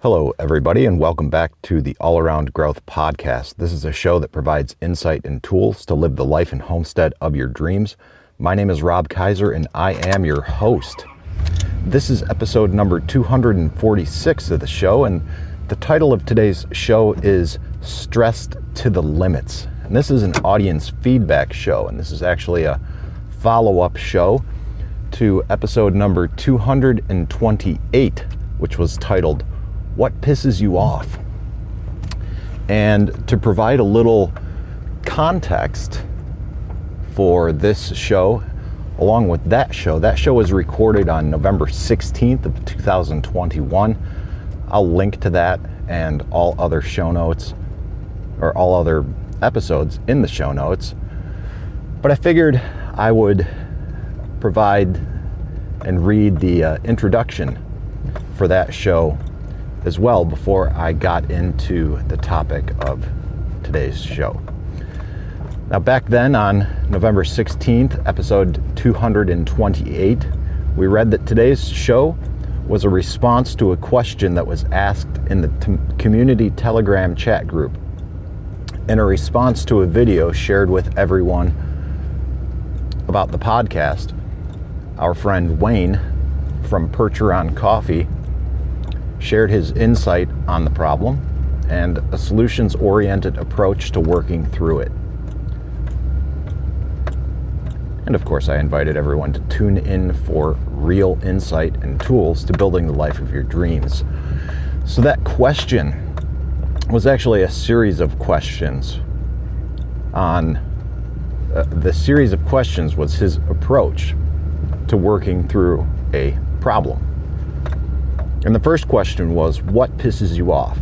Hello, everybody, and welcome back to the All Around Growth Podcast. This is a show that provides insight and tools to live the life and homestead of your dreams. My name is Rob Kaiser, and I am your host. This is episode number 246 of the show, and the title of today's show is Stressed to the Limits. And this is an audience feedback show, and this is actually a follow-up show to episode number 228, which was titled, What Pisses You Off? And to provide a little context for this show, along with that show was recorded on November 16th of 2021. I'll link to that and all other show notes, or all other episodes in the show notes. But I figured I would provide and read the introduction for that show as well before I got into the topic of today's show. Now, back then on November 16th, episode 228, we read that today's show was a response to a question that was asked in the community Telegram chat group, in a response to a video shared with everyone about the podcast. Our friend Wayne from Percheron Coffee shared his insight on the problem and a solutions-oriented approach to working through it. And of course, I invited everyone to tune in for real insight and tools to building the life of your dreams. So that question was actually a series of questions. The series of questions was his approach to working through a problem. And the first question was, what pisses you off?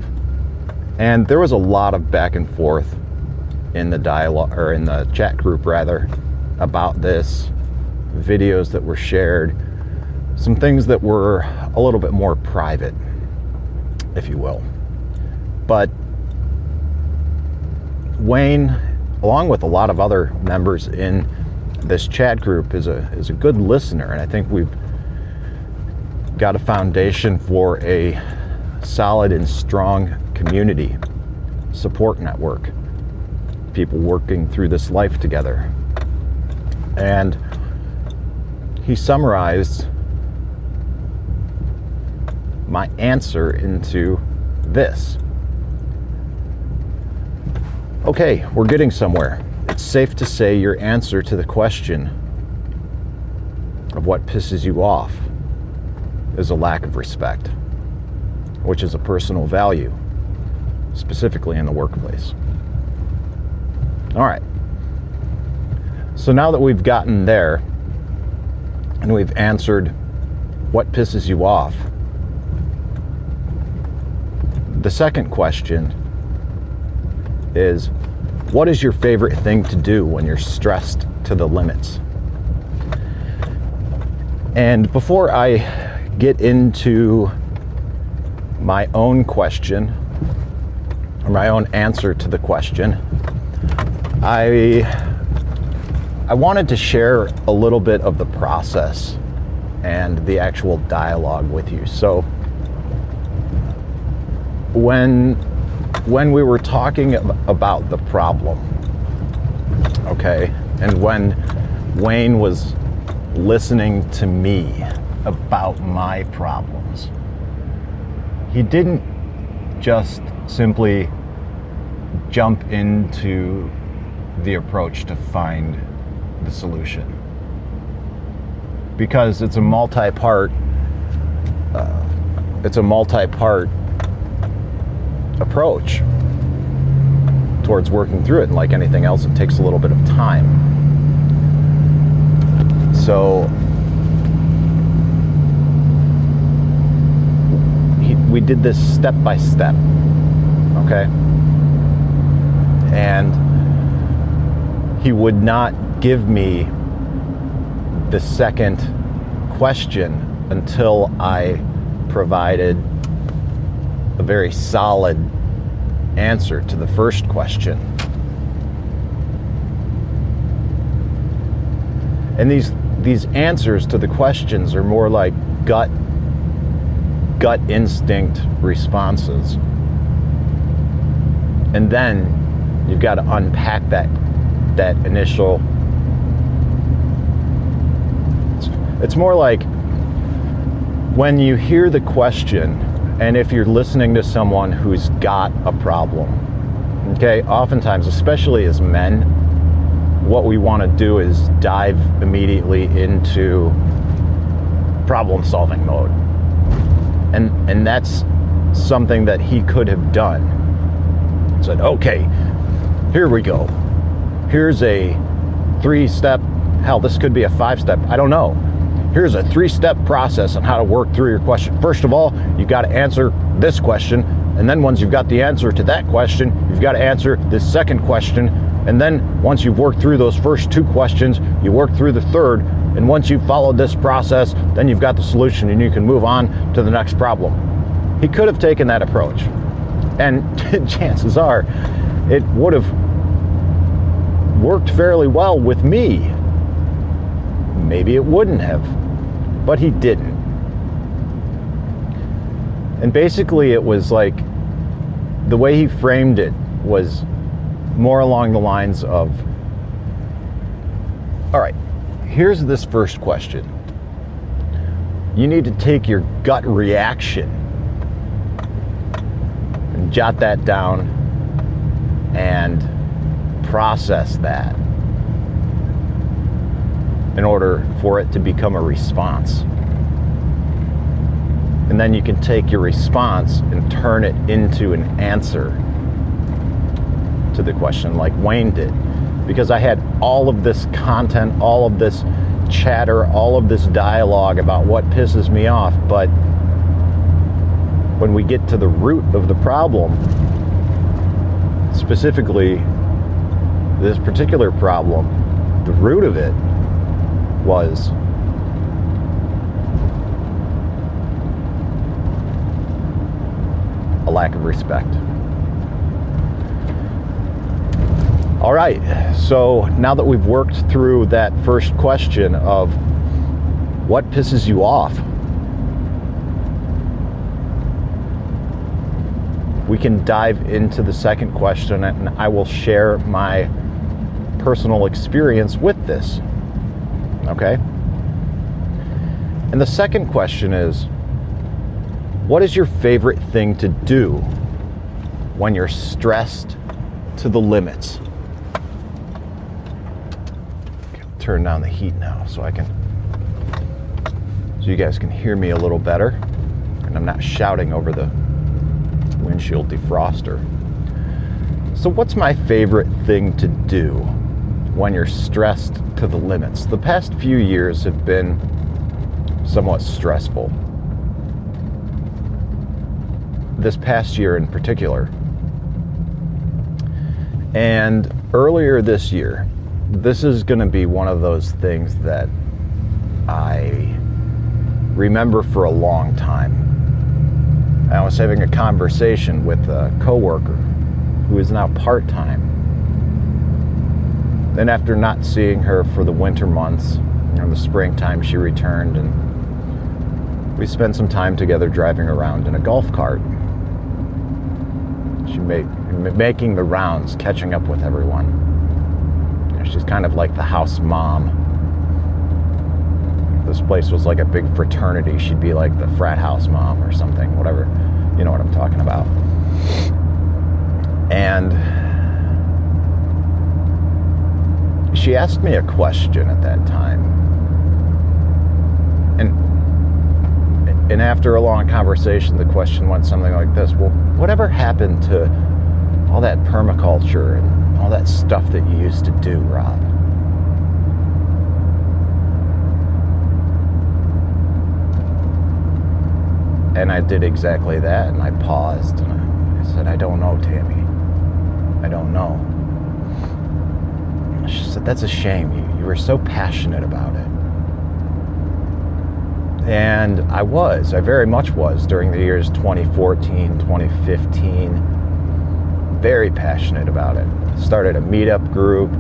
And there was a lot of back and forth in the dialogue, or in the chat group rather, about this, videos that were shared, some things that were a little bit more private, if you will. But Wayne, along with a lot of other members in this chat group, is a good listener, and I think we've got a foundation for a solid and strong community support network, people working through this life together. And he summarized my answer into this. Okay, we're getting somewhere. It's safe to say your answer to the question of what pisses you off is a lack of respect, which is a personal value, specifically in the workplace. All right. So now that we've gotten there and we've answered what pisses you off, the second question is, what is your favorite thing to do when you're stressed to the limits? And before I get into my own question, or my own answer to the question, I wanted to share a little bit of the process and the actual dialogue with you. So when we were talking about the problem, okay, and when Wayne was listening to me about my problems, he didn't just simply jump into the approach to find the solution, because it's a multi-part approach towards working through it, and like anything else, it takes a little bit of time. So we did this step by step, okay? And he would not give me the second question until I provided a very solid answer to the first question. And these answers to the questions are more like gut gut instinct responses. And then you've got to unpack that initial. It's more like when you hear the question, and if you're listening to someone who's got a problem, okay, oftentimes, especially as men, what we want to do is dive immediately into problem solving mode. And that's something that he could have done. Said, okay, here we go. Here's a 3-step, hell, this could be a 5-step, I don't know. Here's a 3-step process on how to work through your question. First of all, you've got to answer this question. And then once you've got the answer to that question, you've got to answer this second question. And then once you've worked through those first 2 questions, you work through the third. And once you've followed this process, then you've got the solution and you can move on to the next problem. He could have taken that approach. And chances are, it would have worked fairly well with me. Maybe it wouldn't have, but he didn't. And basically it was like, the way he framed it was more along the lines of, all right, here's this first question. You need to take your gut reaction and jot that down and process that in order for it to become a response. And then you can take your response and turn it into an answer to the question, like Wayne did. Because I had all of this content, all of this chatter, all of this dialogue about what pisses me off, but when we get to the root of the problem, specifically this particular problem, the root of it was a lack of respect. All right, so now that we've worked through that first question of what pisses you off, we can dive into the second question, and I will share my personal experience with this. Okay? And the second question is, what is your favorite thing to do when you're stressed to the limits? Turn down the heat now so you guys can hear me a little better, and I'm not shouting over the windshield defroster. So what's my favorite thing to do when you're stressed to the limits? The past few years have been somewhat stressful. This past year in particular. And earlier this year, this is going to be one of those things that I remember for a long time. I was having a conversation with a coworker who is now part-time. Then after not seeing her for the winter months, in the springtime she returned, and we spent some time together driving around in a golf cart. She making the rounds, catching up with everyone. She's kind of like the house mom. If this place was like a big fraternity, she'd be like the frat house mom or something, whatever. You know what I'm talking about. And she asked me a question at that time. And after a long conversation, the question went something like this: well, whatever happened to all that permaculture and all that stuff that you used to do, Rob? And I did exactly that, and I paused, and I said, I don't know, Tammy. I don't know. She said, that's a shame. You were so passionate about it. And I very much was during the years 2014, 2015. Very passionate about it. Started a meetup group,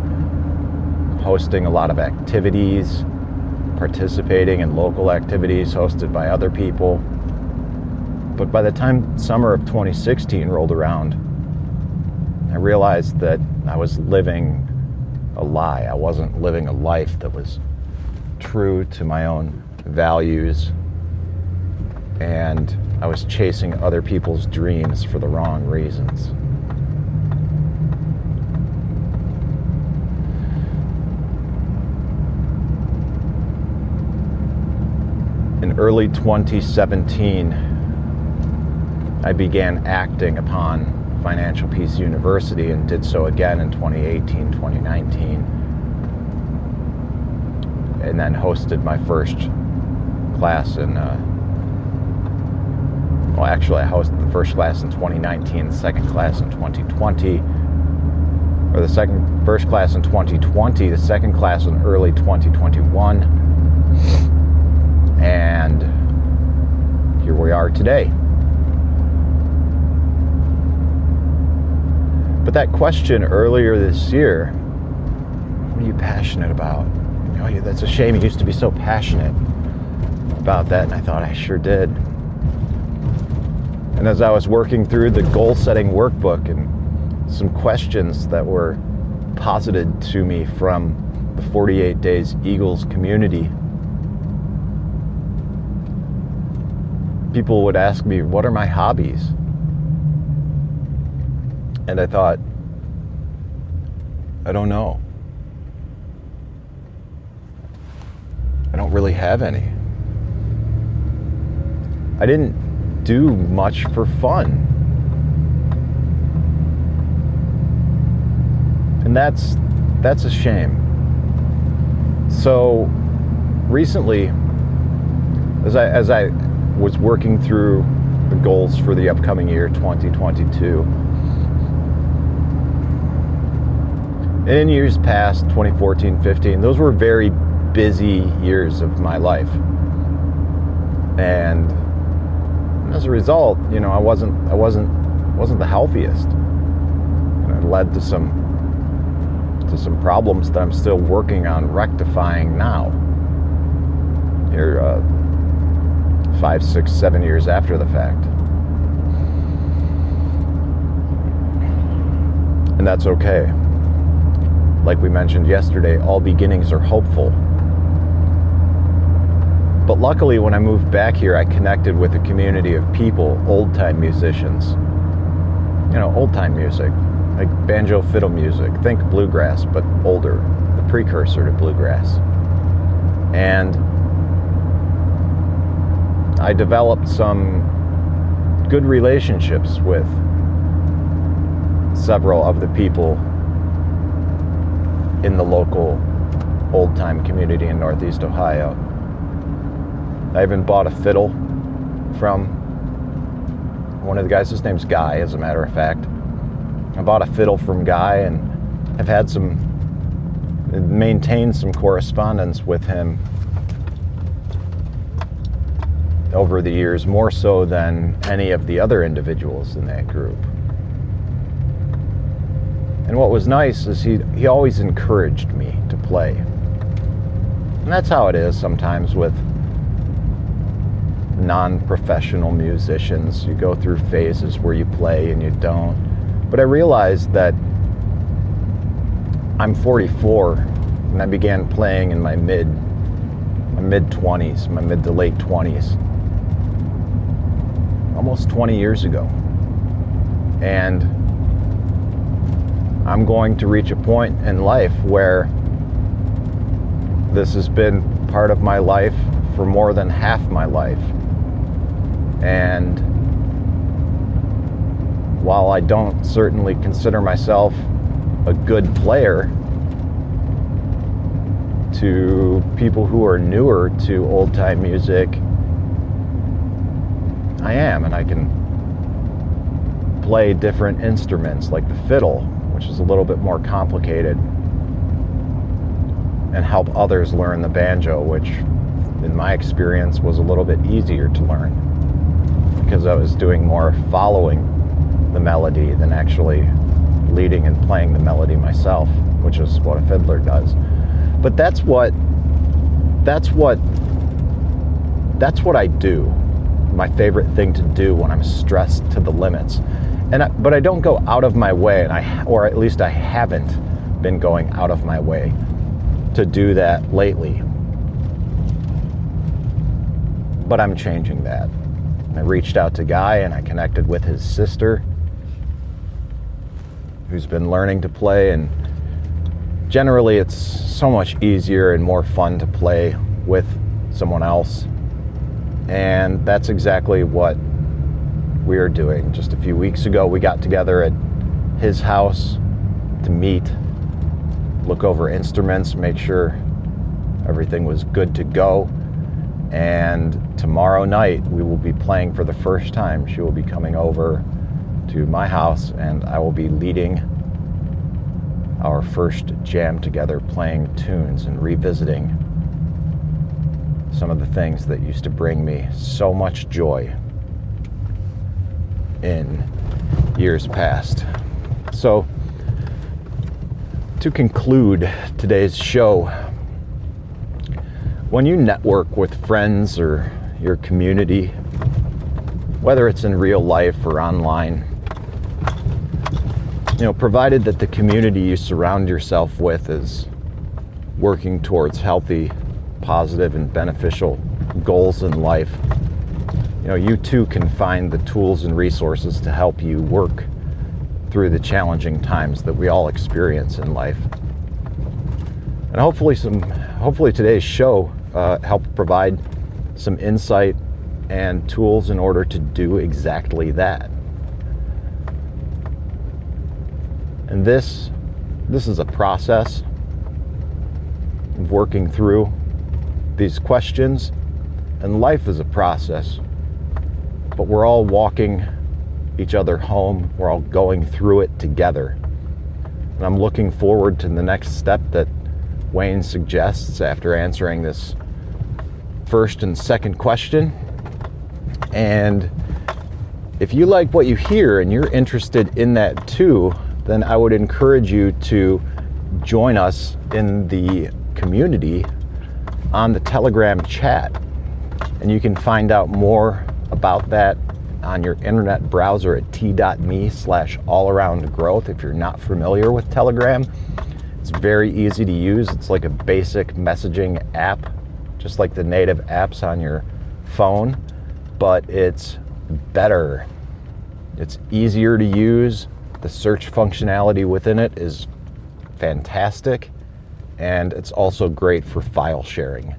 hosting a lot of activities, participating in local activities hosted by other people. But by the time summer of 2016 rolled around, I realized that I was living a lie. I wasn't living a life that was true to my own values, and I was chasing other people's dreams for the wrong reasons. In early 2017, I began acting upon Financial Peace University and did so again in 2018, 2019. And then hosted my first class in, I hosted the first class in 2019, the second class in 2020, or first class in 2020, the second class in early 2021. And here we are today. But that question earlier this year, what are you passionate about? Oh, that's a shame. You used to be so passionate about that. And I thought I sure did. And as I was working through the goal-setting workbook and some questions that were posited to me from the 48 Days Eagles community, people would ask me, what are my hobbies? And I thought, I don't know. I don't really have any. I didn't do much for fun. And that's a shame. So recently, as I was working through the goals for the upcoming year, 2022, and in years past, 2014, 15, those were very busy years of my life. And as a result, I wasn't the healthiest. And it led to some problems that I'm still working on rectifying now. Here, 5, 6, 7 years after the fact. And that's okay. Like we mentioned yesterday, all beginnings are hopeful. But luckily, when I moved back here, I connected with a community of people, old-time musicians. Old-time music, like banjo fiddle music. Think bluegrass, but older, the precursor to bluegrass. And I developed some good relationships with several of the people in the local old-time community in Northeast Ohio. I even bought a fiddle from one of the guys. His name's Guy, as a matter of fact. I bought a fiddle from Guy, and I've maintained some correspondence with him over the years, more so than any of the other individuals in that group. And what was nice is he always encouraged me to play. And that's how it is sometimes with non-professional musicians. You go through phases where you play and you don't. But I realized that I'm 44 and I began playing in my mid-20s, my mid to late 20s. Almost 20 years ago. And I'm going to reach a point in life where this has been part of my life for more than half my life. And while I don't certainly consider myself a good player, to people who are newer to old-time music, I am, and I can play different instruments like the fiddle, which is a little bit more complicated, and help others learn the banjo, which in my experience was a little bit easier to learn because I was doing more following the melody than actually leading and playing the melody myself, which is what a fiddler does. But that's what I do. my favorite thing to do when I'm stressed to the limits. But I don't go out of my way, or at least I haven't been going out of my way to do that lately. But I'm changing that. I reached out to Guy and I connected with his sister, who's been learning to play, and generally it's so much easier and more fun to play with someone else. And that's exactly what we're doing. Just a few weeks ago, we got together at his house to meet, look over instruments, make sure everything was good to go. And tomorrow night, we will be playing for the first time. She will be coming over to my house, and I will be leading our first jam together, playing tunes and revisiting some of the things that used to bring me so much joy in years past. So, to conclude today's show, when you network with friends or your community, whether it's in real life or online, provided that the community you surround yourself with is working towards healthy, positive, and beneficial goals in life, you too can find the tools and resources to help you work through the challenging times that we all experience in life. And hopefully today's show helped provide some insight and tools in order to do exactly that. And this is a process of working through these questions, and life is a process, but we're all walking each other home. We're all going through it together. And I'm looking forward to the next step that Wayne suggests after answering this first and second question. And if you like what you hear and you're interested in that too, then I would encourage you to join us in the community on the Telegram chat. And you can find out more about that on your internet browser at t.me/allaroundgrowth. If you're not familiar with Telegram, it's very easy to use. It's like a basic messaging app, just like the native apps on your phone, but it's better. It's easier to use. The search functionality within it is fantastic, and it's also great for file sharing.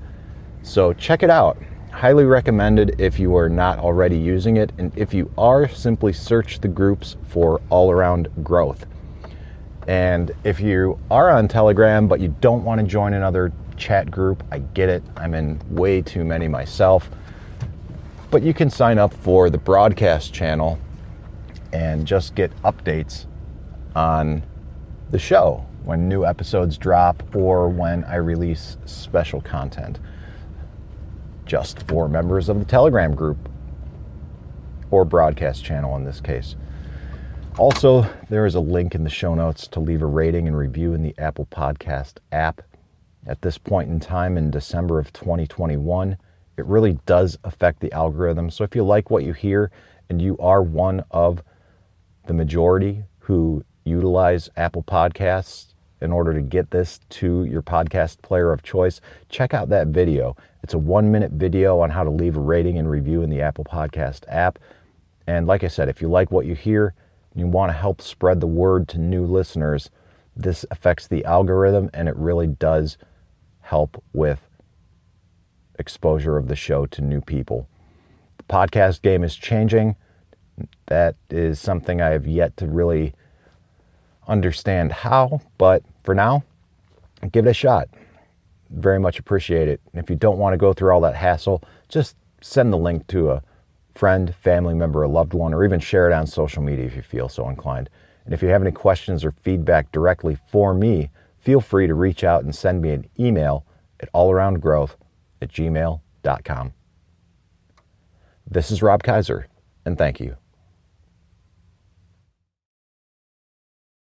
So check it out. Highly recommended if you are not already using it, and if you are, simply search the groups for All Around Growth. And if you are on Telegram but you don't want to join another chat group, I get it. I'm in way too many myself. But you can sign up for the broadcast channel and just get updates on the show when new episodes drop or when I release special content, just for members of the Telegram group or broadcast channel in this case. Also, there is a link in the show notes to leave a rating and review in the Apple Podcast app. At this point in time in December of 2021, it really does affect the algorithm. So if you like what you hear and you are one of the majority who utilize Apple Podcasts in order to get this to your podcast player of choice, check out that video. It's a 1-minute video on how to leave a rating and review in the Apple Podcast app. And like I said, if you like what you hear and you want to help spread the word to new listeners, this affects the algorithm and it really does help with exposure of the show to new people. The podcast game is changing. That is something I have yet to really understand how, but for now, give it a shot. Very much appreciate it. And if you don't want to go through all that hassle, just send the link to a friend, family member, a loved one, or even share it on social media if you feel so inclined. And if you have any questions or feedback directly for me, feel free to reach out and send me an email at allaroundgrowth@gmail.com. This is Rob Kaiser, and thank you.